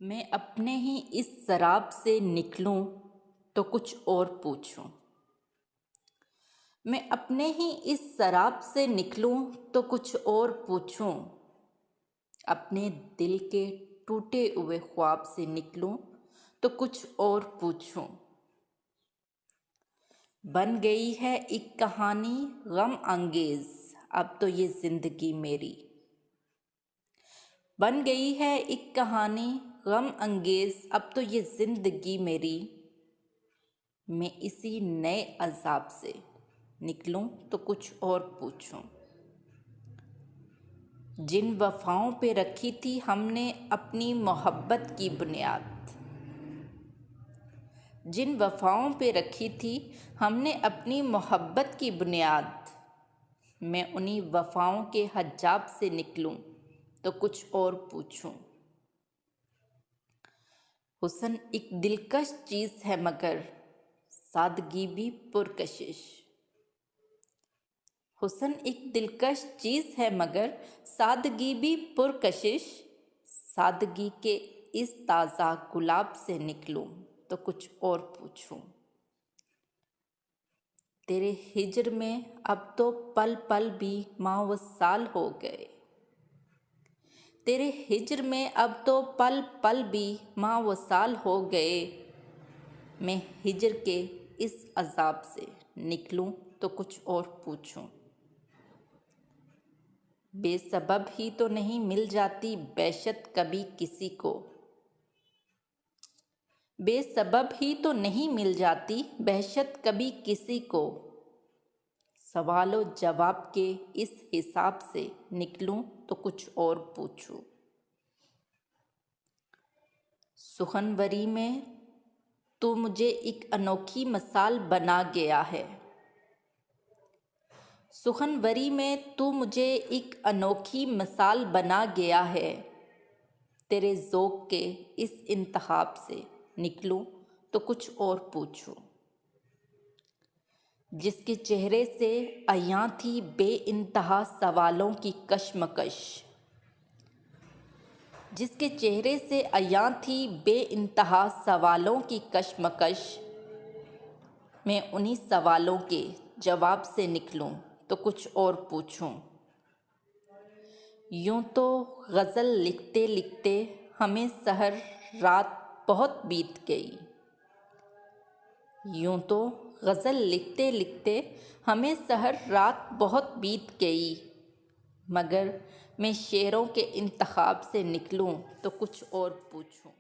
मैं अपने ही इस शराब से निकलूं तो कुछ और पूछूं। मैं अपने ही इस शराब से निकलूं तो कुछ और पूछूं। अपने दिल के टूटे हुए ख्वाब से निकलूं तो कुछ और पूछूं। बन गई है एक कहानी गम अंगेज अब तो ये जिंदगी मेरी। बन गई है एक कहानी गम अंगेज अब तो ये जिंदगी मेरी। मैं इसी नए अजाब से निकलूं तो कुछ और पूछूं। जिन वफाओं पे रखी थी हमने अपनी मोहब्बत की बुनियाद, जिन वफाओं पे रखी थी हमने अपनी मोहब्बत की बुनियाद, मैं उन्हीं वफाओं के हजाब से निकलूं तो कुछ और पूछूं। हुस्न एक दिलकश चीज़ है मगर सादगी भी पुरकशिश। हुस्न एक दिलकश चीज़ है मगर सादगी भी पुरकशिश। सादगी के इस ताज़ा गुलाब से निकलूं तो कुछ और पूछूं। तेरे हिज्र में अब तो पल पल भी माह व साल हो गए। तेरे हिज्र में अब तो पल पल भी माह व साल हो गए। मैं हिज्र के इस अजाब से निकलूं तो कुछ और पूछूं। बेसबब ही तो नहीं मिल जाती बेशत कभी किसी को। बेसबब ही तो नहीं मिल जाती बहशत कभी किसी को। सवालों जवाब के इस हिसाब से निकलूं तो कुछ और पूछूं। सुखनवरी में तू मुझे एक अनोखी मिसाल बना गया है। सुखनवरी में तू मुझे एक अनोखी मिसाल बना गया है। तेरे ज़ौक़ के इस इंतखाब से निकलूं तो कुछ और पूछूं। जिसके चेहरे से अयां थी बेइंतहा सवालों की कशमकश, जिसके चेहरे से अयां थी बेइंतहा सवालों की कशमकश, मैं उन्हीं सवालों के जवाब से निकलूं तो कुछ और पूछूं। यूं तो गज़ल लिखते लिखते हमें सहर रात बहुत बीत गई। यूं तो गज़ल लिखते लिखते हमें सहर रात बहुत बीत गई। मगर मैं शेरों के इंतखाब से निकलूं तो कुछ और पूछूं।